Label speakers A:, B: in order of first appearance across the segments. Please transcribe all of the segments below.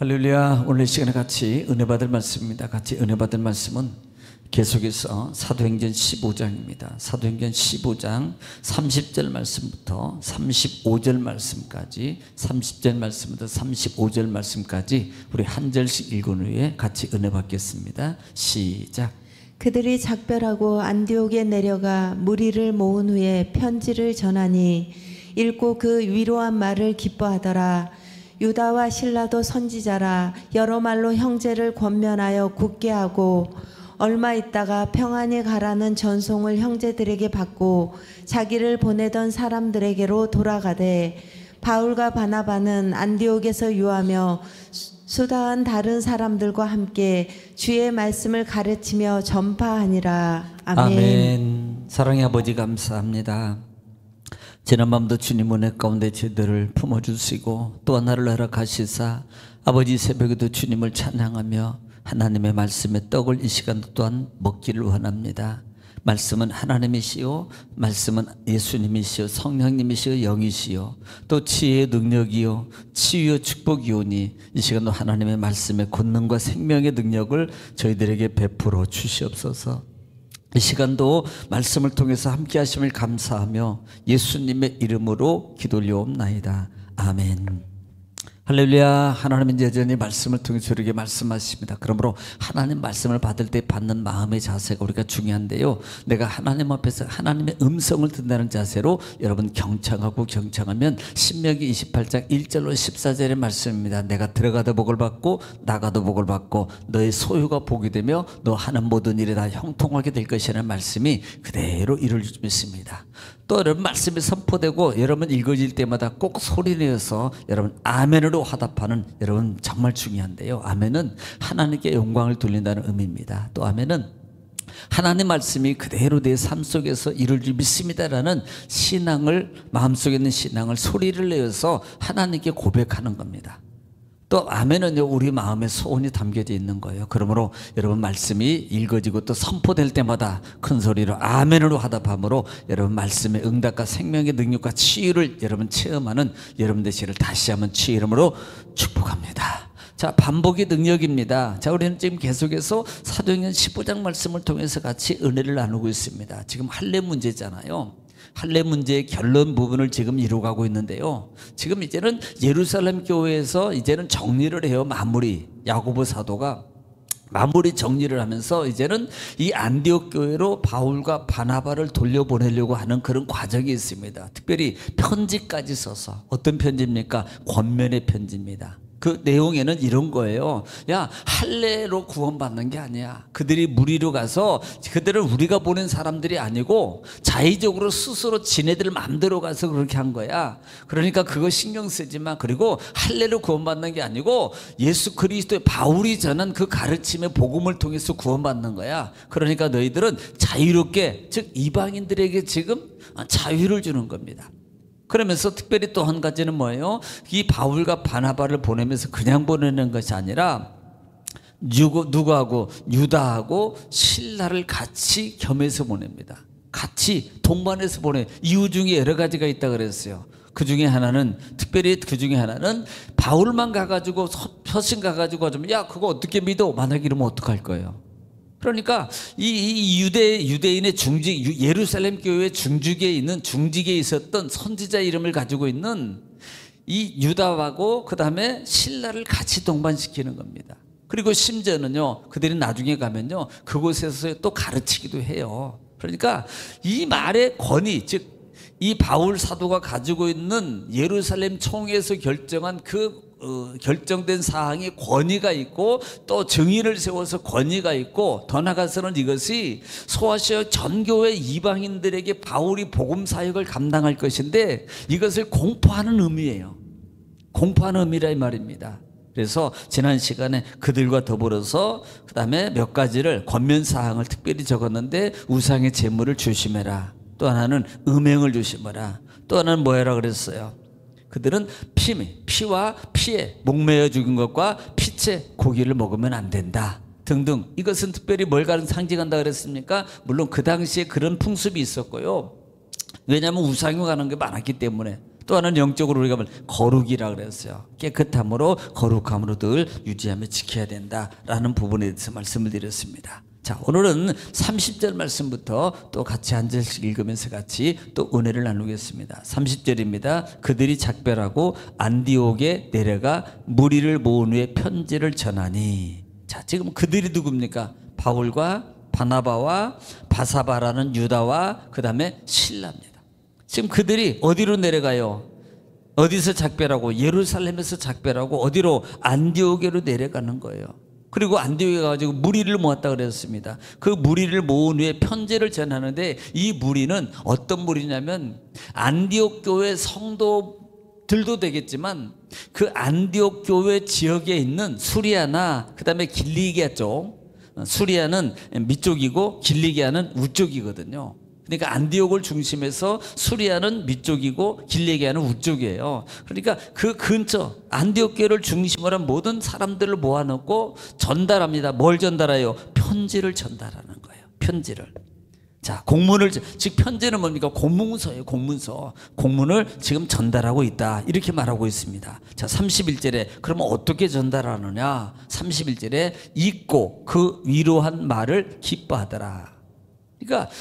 A: 할렐루야. 오늘 이 시간에 같이 은혜 받을 말씀입니다. 같이 은혜 받을 말씀은 계속해서 사도행전 15장입니다. 사도행전 15장 30절 말씀부터 35절 말씀까지, 30절 말씀부터 35절 말씀까지 우리 한 절씩 읽은 후에 같이 은혜 받겠습니다. 시작.
B: 그들이 작별하고 안디옥에 내려가 무리를 모은 후에 편지를 전하니 읽고 그 위로한 말을 기뻐하더라. 유다와 실라도 선지자라 여러 말로 형제를 권면하여 굳게 하고 얼마 있다가 평안히 가라는 전송을 형제들에게 받고 자기를 보내던 사람들에게로 돌아가되 바울과 바나바는 안디옥에서 유하며 수다한 다른 사람들과 함께 주의 말씀을 가르치며 전파하니라. 아멘.
A: 아멘. 사랑의 아버지 감사합니다. 지난밤도 주님 은혜 가운데 저희들을 품어주시고 또 하나를 허락하시사 아버지 새벽에도 주님을 찬양하며 하나님의 말씀의 떡을 이 시간 또한 먹기를 원합니다. 말씀은 하나님이시요, 말씀은 예수님이시요, 성령님이시요, 영이시요, 또 지혜의 능력이요, 치유의 축복이오니 이 시간도 하나님의 말씀의 권능과 생명의 능력을 저희들에게 베풀어 주시옵소서. 이 시간도 말씀을 통해서 함께 하심을 감사하며 예수님의 이름으로 기도 올려옵나이다. 아멘. 할렐루야. 하나님은 여전히 말씀을 통해서 우리에게 말씀하십니다. 그러므로 하나님 말씀을 받을 때 받는 마음의 자세가 우리가 중요한데요, 내가 하나님 앞에서 하나님의 음성을 듣는다는 자세로 여러분 경청하면 신명기 28장 1절로 14절의 말씀입니다. 내가 들어가도 복을 받고 나가도 복을 받고 너의 소유가 복이 되며 너 하는 모든 일에 다 형통하게 될 것이라는 말씀이 그대로 이룰 줄 믿습니다. 또 여러분 말씀이 선포되고 여러분 읽어질 때마다 꼭 소리내어서 여러분 아멘으로 화답하는 여러분 정말 중요한데요, 아멘은 하나님께 영광을 돌린다는 의미입니다. 또 아멘은 하나님 말씀이 그대로 내 삶 속에서 이룰 줄 믿습니다라는 신앙을, 마음속에 있는 신앙을 소리를 내어서 하나님께 고백하는 겁니다. 또 아멘은요, 우리 마음에 소원이 담겨져 있는 거예요. 그러므로 여러분 말씀이 읽어지고 또 선포될 때마다 큰 소리로 아멘으로 화답함으로 여러분 말씀의 응답과 생명의 능력과 치유를 여러분 체험하는 여러분 되시기를 다시 한번 주의 이름으로 축복합니다. 자, 반복의 능력입니다. 자, 우리는 지금 계속해서 사도행전 15장 말씀을 통해서 같이 은혜를 나누고 있습니다. 지금 할례 문제잖아요. 할례 문제의 결론 부분을 지금 이루어가고 있는데요, 지금 이제는 예루살렘 교회에서 이제는 정리를 해요. 마무리, 야고보 사도가 마무리 정리를 하면서 이제는 이 안디옥 교회로 바울과 바나바를 돌려보내려고 하는 그런 과정이 있습니다. 특별히 편지까지 써서, 어떤 편지입니까? 권면의 편지입니다. 그 내용에는 이런 거예요. 야, 할례로 구원받는 게 아니야. 그들이 무리로 가서, 그들은 우리가 보낸 사람들이 아니고 자의적으로 스스로 지네들 마음대로 가서 그렇게 한 거야. 그러니까 그거 신경 쓰지 마. 그리고 할례로 구원받는 게 아니고 예수 그리스도의 바울이 전한 그 가르침의 복음을 통해서 구원받는 거야. 그러니까 너희들은 자유롭게, 즉 이방인들에게 지금 자유를 주는 겁니다. 그러면서 특별히 또 한 가지는 뭐예요? 이 바울과 바나바를 보내면서 그냥 보내는 것이 아니라 누구하고? 유다하고 실라를 같이 겸해서 보냅니다. 같이 동반해서 보내. 이유 중에 여러 가지가 있다 그랬어요. 그 중에 하나는, 특별히 그 중에 하나는 바울만 가가지고 서신 가가지고 하자면, 야, 그거 어떻게 믿어? 만약에 이러면 어떡할 거예요? 그러니까 이 유대인의 중직, 예루살렘 교회 중직에 있었던 선지자 이름을 가지고 있는 이 유다하고 그 다음에 실라를 같이 동반시키는 겁니다. 그리고 심지어는요, 그들이 나중에 가면요, 그곳에서 또 가르치기도 해요. 그러니까 이 말의 권위, 즉 이 바울 사도가 가지고 있는 예루살렘 총회에서 결정한 결정된 사항에 권위가 있고, 또 정의를 세워서 권위가 있고, 더 나아가서는 이것이 소아시아 전교회 이방인들에게 바울이 복음 사역을 감당할 것인데 이것을 공포하는 의미예요. 공포하는 의미라 이 말입니다. 그래서 지난 시간에 그들과 더불어서 그 다음에 몇 가지를 권면 사항을 특별히 적었는데, 우상의 제물을 조심해라. 또 하나는 음행을 조심해라. 또 하나는 뭐라 그랬어요? 그들은 피와 피에 목매어 죽은 것과 피채 고기를 먹으면 안 된다 등등. 이것은 특별히 뭘 상징한다 그랬습니까? 물론 그 당시에 그런 풍습이 있었고요. 왜냐하면 우상이 가는 게 많았기 때문에. 또 하나는 영적으로 우리가 거룩이라 그랬어요. 깨끗함으로 거룩함으로 늘 유지하며 지켜야 된다라는 부분에 대해서 말씀을 드렸습니다. 자, 오늘은 30절 말씀부터 또 같이 한 절씩 읽으면서 같이 또 은혜를 나누겠습니다. 30절입니다. 그들이 작별하고 안디옥에 내려가 무리를 모은 후에 편지를 전하니. 자, 지금 그들이 누굽니까? 바울과 바나바와 바사바라는 유다와 그 다음에 실라입니다. 지금 그들이 어디로 내려가요? 어디서 작별하고? 예루살렘에서 작별하고 어디로? 안디옥으로 내려가는 거예요. 그리고 안디옥에 가가지고 무리를 모았다 그랬습니다. 그 무리를 모은 후에 편지를 전하는데 이 무리는 어떤 무리냐면 안디옥 교회 성도들도 되겠지만 그 안디옥 교회 지역에 있는 수리아나 그 다음에 길리기아 쪽, 수리아는 밑쪽이고 길리기아는 우쪽이거든요. 그러니까 안디옥을 중심해서 수리아는 밑쪽이고 길리기아는 우쪽이에요. 그러니까 그 근처 안디옥 교회를 중심으로 한 모든 사람들을 모아놓고 전달합니다. 뭘 전달해요? 편지를 전달하는 거예요. 편지를. 자, 공문을, 즉 편지는 뭡니까? 공문서예요. 공문서. 공문을 지금 전달하고 있다, 이렇게 말하고 있습니다. 자, 31절에 그러면 어떻게 전달하느냐? 31절에 읽고 그 위로한 말을 기뻐하더라. 그러니까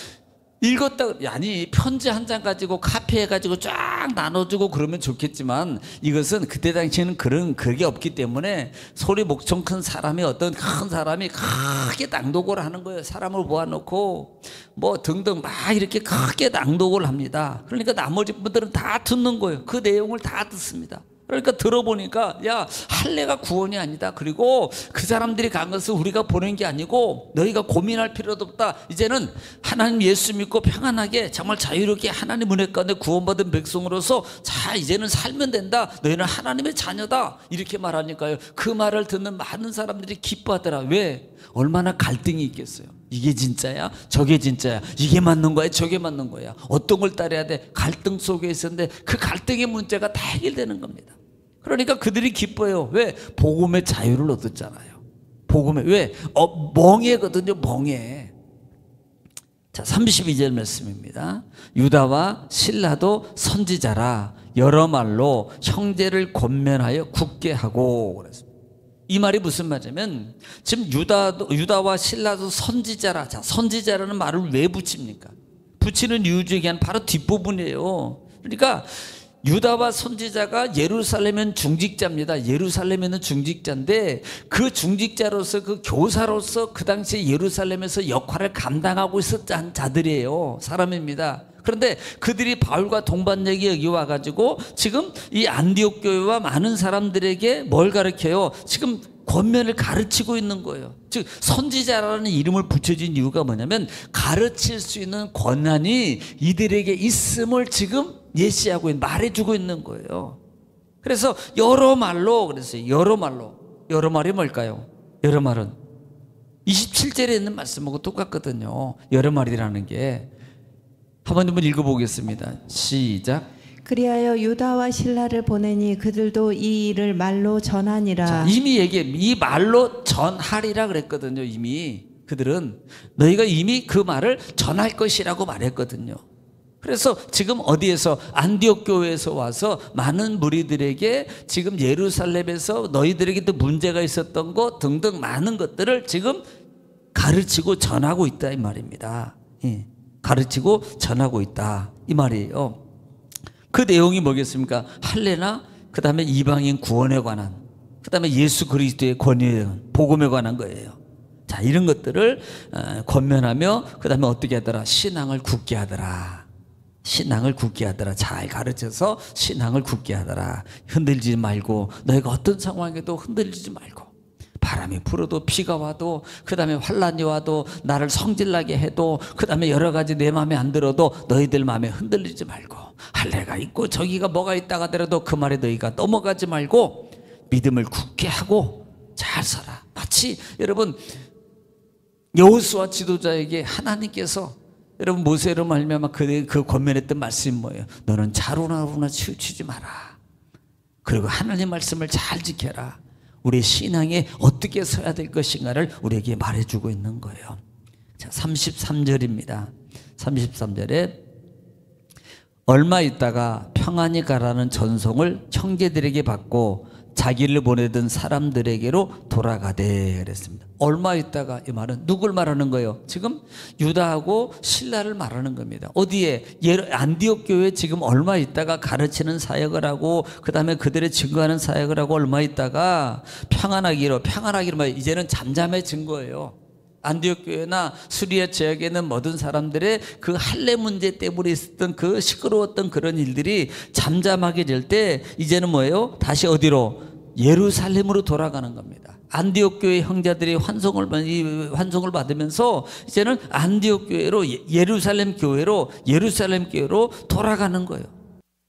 A: 읽었다, 아니 편지 한 장 가지고 카피해 가지고 쫙 나눠주고 그러면 좋겠지만 이것은 그때 당시에는 그게 없기 때문에 소리 목청 큰 사람이, 어떤 큰 사람이 크게 낭독을 하는 거예요. 사람을 모아놓고 뭐 등등 막 이렇게 크게 낭독을 합니다. 그러니까 나머지 분들은 다 듣는 거예요. 그 내용을 다 듣습니다. 그러니까 들어보니까 야, 할례가 구원이 아니다. 그리고 그 사람들이 간 것을 우리가 보낸 게 아니고 너희가 고민할 필요도 없다. 이제는 하나님 예수 믿고 평안하게 정말 자유롭게 하나님 은혜 가운데 구원받은 백성으로서 자, 이제는 살면 된다. 너희는 하나님의 자녀다. 이렇게 말하니까요, 그 말을 듣는 많은 사람들이 기뻐하더라. 왜? 얼마나 갈등이 있겠어요. 이게 진짜야? 저게 진짜야? 이게 맞는 거야? 저게 맞는 거야? 어떤 걸 따라야 돼? 갈등 속에 있었는데 그 갈등의 문제가 다 해결되는 겁니다. 그러니까 그들이 기뻐요. 왜? 복음의 자유를 얻었잖아요. 복음의, 왜? 멍해거든요. 멍해. 자, 32절 말씀입니다. 유다와 실라도 선지자라 여러 말로 형제를 권면하여 굳게 하고 그랬습니다. 이 말이 무슨 말이냐면 지금 유다와 실라도 선지자라. 자, 선지자라는 말을 왜 붙입니까? 붙이는 이유 중에 하나는 바로 뒷부분이에요. 그러니까 유다와 선지자가 예루살렘은 중직자입니다. 예루살렘에는 중직자인데 그 중직자로서, 그 교사로서 그 당시에 예루살렘에서 역할을 감당하고 있었던 자들이에요. 사람입니다. 그런데 그들이 바울과 동반역에 여기 와가지고 지금 이 안디옥 교회와 많은 사람들에게 뭘 가르쳐요? 지금 권면을 가르치고 있는 거예요. 즉 선지자라는 이름을 붙여진 이유가 뭐냐면 가르칠 수 있는 권한이 이들에게 있음을 지금 예시하고 말해주고 있는 거예요. 그래서 여러 말로 그랬어요. 여러 말이 뭘까요? 여러 말은 27절에 있는 말씀하고 똑같거든요. 여러 말이라는 게 한번 읽어보겠습니다. 시작.
B: 그리하여 유다와 실라를 보내니 그들도 이 일을 말로 전하니라.
A: 자, 이미 이 말로 전하리라 그랬거든요. 이미 그들은 너희가 이미 그 말을 전할 것이라고 말했거든요. 그래서 지금 어디에서? 안디옥 교회에서 와서 많은 무리들에게 지금 예루살렘에서 너희들에게도 문제가 있었던 것 등등 많은 것들을 지금 가르치고 전하고 있다, 이 말입니다. 예. 가르치고 전하고 있다, 이 말이에요. 그 내용이 뭐겠습니까? 할례나 그 다음에 이방인 구원에 관한, 그 다음에 예수 그리스도의 권위에 관한, 복음에 관한 거예요. 자, 이런 것들을 권면하며 그 다음에 어떻게 하더라? 신앙을 굳게 하더라. 신앙을 굳게 하더라. 잘 가르쳐서 신앙을 굳게 하더라. 흔들리지 말고, 너희가 어떤 상황에도 흔들리지 말고, 바람이 불어도 비가 와도 그 다음에 환란이 와도 나를 성질나게 해도 그 다음에 여러 가지 내 마음에 안 들어도 너희들 마음에 흔들리지 말고, 할례가 있고 저기가 뭐가 있다 하더라도 그 말에 너희가 넘어가지 말고 믿음을 굳게 하고 잘 살아. 마치 여러분 여호수아 지도자에게 하나님께서 여러분 모세로 말미암아 그 권면했던 말씀이 뭐예요? 너는 자루나루나 치우치지 마라. 그리고 하나님 말씀을 잘 지켜라. 우리의 신앙에 어떻게 서야 될 것인가를 우리에게 말해주고 있는 거예요. 자, 33절입니다. 33절에 얼마 있다가 평안히 가라는 전송을 형제들에게 받고 자기를 보내던 사람들에게로 돌아가되 그랬습니다. 얼마 있다가, 이 말은 누굴 말하는 거예요? 지금 유다하고 실라를 말하는 겁니다. 어디에? 안디옥 교회에 지금 얼마 있다가 가르치는 사역을 하고 그 다음에 그들의 증거하는 사역을 하고 얼마 있다가 평안하기로 말 이제는 잠잠해진 거예요. 안디옥 교회나 수리아 지역에는 모든 사람들의 그 할례 문제 때문에 있었던 그 시끄러웠던 그런 일들이 잠잠하게 될 때 이제는 뭐예요? 다시 어디로? 예루살렘으로 돌아가는 겁니다. 안디옥 교회 형제들이 환송을 받으면서 이제는 안디옥 교회로 예루살렘 교회로 돌아가는 거예요.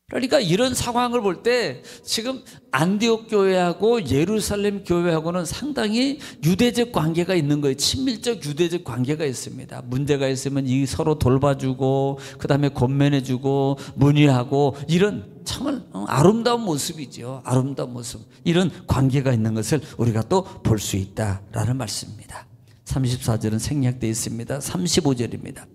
A: 그러니까 이런 상황을 볼 때 지금 안디옥 교회하고 예루살렘 교회하고는 상당히 유대적 관계가 있는 거예요. 친밀적 유대적 관계가 있습니다. 문제가 있으면 이 서로 돌봐주고 그 다음에 권면해주고 문의하고 이런 정말 아름다운 모습이죠. 아름다운 모습. 이런 관계가 있는 것을 우리가 또 볼 수 있다라는 말씀입니다. 34절은 생략되어 있습니다. 35절입니다.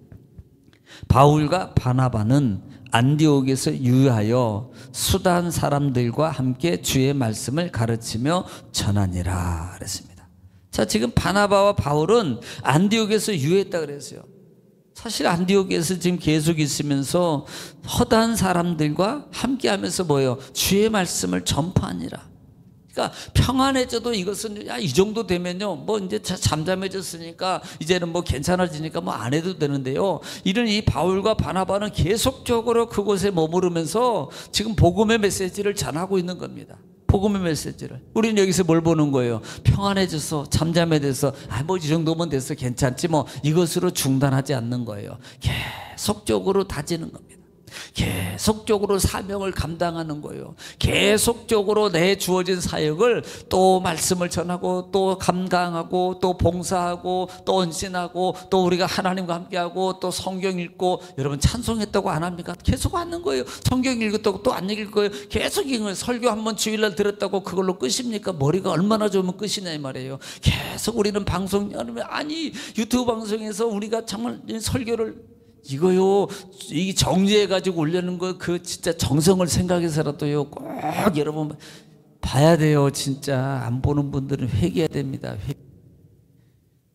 A: 바울과 바나바는 안디옥에서 유하여 수단 사람들과 함께 주의 말씀을 가르치며 전하니라 그랬습니다. 자, 지금 바나바와 바울은 안디옥에서 유했다 그랬어요. 사실 안디옥에서 지금 계속 있으면서 허다한 사람들과 함께 하면서 뭐예요? 주의 말씀을 전파하니라. 그러니까 평안해져도 이것은 이 정도 되면요 뭐 이제 잠잠해졌으니까 이제는 뭐 괜찮아지니까 뭐 안 해도 되는데요, 이런 이 바울과 바나바는 계속적으로 그곳에 머무르면서 지금 복음의 메시지를 전하고 있는 겁니다. 복음의 메시지를. 우리는 여기서 뭘 보는 거예요? 평안해져서 잠잠해져서 뭐 이 정도면 됐어 괜찮지 뭐 이것으로 중단하지 않는 거예요. 계속적으로 다지는 겁니다. 계속적으로 사명을 감당하는 거예요. 계속적으로 내 주어진 사역을 또 말씀을 전하고 또 감당하고 또 봉사하고 또 헌신하고 또 우리가 하나님과 함께하고 또 성경 읽고, 여러분 찬송했다고 안 합니까? 계속 하는 거예요. 성경 읽었다고 또 안 읽을 거예요. 계속 읽어요. 설교 한번 주일날 들었다고 그걸로 끝입니까? 머리가 얼마나 좋으면 끝이냐 이 말이에요. 계속 우리는 방송, 아니 유튜브 방송에서 우리가 정말 설교를 이거요, 이 정리해가지고 올리는 거, 그 진짜 정성을 생각해서라도요, 꼭 여러분 봐야 돼요. 진짜 안 보는 분들은 회개해야 됩니다.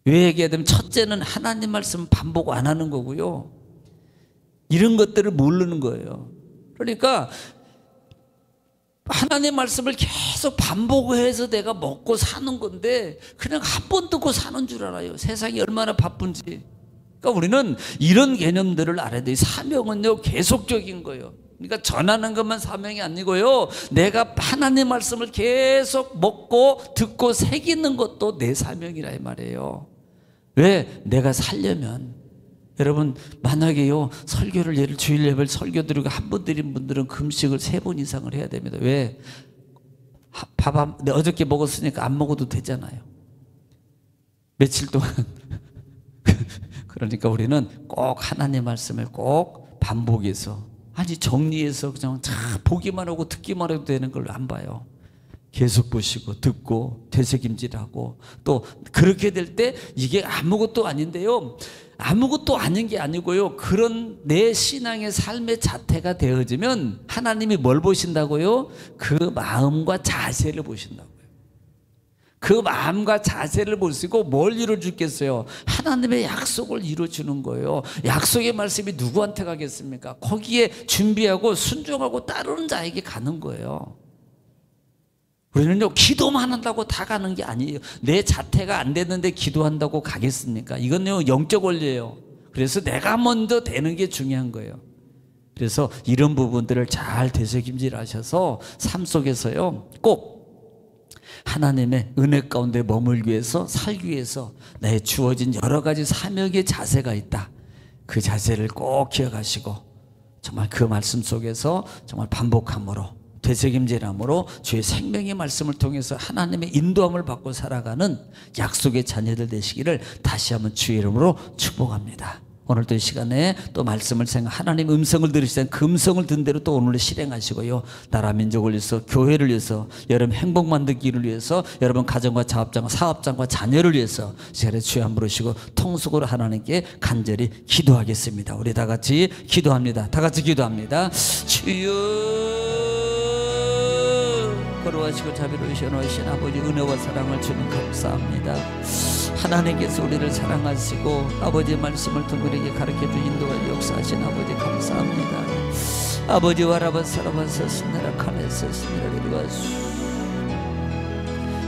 A: 왜 회개해야 되면, 첫째는 하나님 말씀 반복 안 하는 거고요, 이런 것들을 모르는 거예요. 그러니까 하나님 말씀을 계속 반복해서 내가 먹고 사는 건데 그냥 한 번 듣고 사는 줄 알아요. 세상이 얼마나 바쁜지. 그러니까 우리는 이런 개념들을 알아야 돼요. 사명은요 계속적인 거예요. 그러니까 전하는 것만 사명이 아니고요, 내가 하나님 말씀을 계속 먹고 듣고 새기는 것도 내 사명이라 이 말이에요. 왜? 내가 살려면. 여러분 만약에요 설교를 예를 주일 예배를 설교 드리고 한 번 드린 분들은 금식을 3번 이상을 해야 됩니다. 왜? 어저께 먹었으니까 안 먹어도 되잖아요. 며칠 동안. 그러니까 우리는 꼭 하나님 말씀을 꼭 반복해서, 아니 정리해서 그냥 보기만 하고 듣기만 해도 되는 걸 안 봐요. 계속 보시고 듣고 되새김질하고, 또 그렇게 될 때 이게 아무것도 아닌데요, 아무것도 아닌 게 아니고요, 그런 내 신앙의 삶의 자태가 되어지면 하나님이 뭘 보신다고요? 그 마음과 자세를 보신다고요. 그 마음과 자세를 보시고 뭘 이루어주겠어요? 하나님의 약속을 이루어주는 거예요. 약속의 말씀이 누구한테 가겠습니까? 거기에 준비하고 순종하고 따르는 자에게 가는 거예요. 우리는요 기도만 한다고 다 가는 게 아니에요. 내 자태가 안 됐는데 기도한다고 가겠습니까? 이건요 영적 원리예요. 그래서 내가 먼저 되는 게 중요한 거예요. 그래서 이런 부분들을 잘 되새김질하셔서 삶 속에서요 꼭 하나님의 은혜 가운데 머물기 위해서, 살기 위해서 내 주어진 여러 가지 사명의 자세가 있다. 그 자세를 꼭 기억하시고 정말 그 말씀 속에서 정말 반복함으로 되새김질함으로 주의 생명의 말씀을 통해서 하나님의 인도함을 받고 살아가는 약속의 자녀들 되시기를 다시 한번 주의 이름으로 축복합니다. 오늘도 이 시간에 또 말씀을 하나님 음성을 들으시는 그 음성을 든 대로 또 오늘 실행하시고요. 나라 민족을 위해서, 교회를 위해서, 여러분 행복 만들기를 위해서, 여러분 가정과 사업장과 자녀를 위해서 시간에 주여 한 부르시고 통속으로 하나님께 간절히 기도하겠습니다. 우리 다 같이 기도합니다. 다 같이 기도합니다. 주여, 거룩하시고 자비로우신 아버지, 은혜와 사랑을 주님 감사합니다. 하나님께서 우리를 사랑하시고 아버지의 말씀을 통해 우리에게 가르쳐주 인도와 역사하신 아버지 감사합니다. 아버지 와라바사라바사 스나라 카네사 스나라 리루아수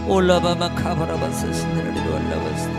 A: 올라바마 카바라바사 스나라 리루알라바스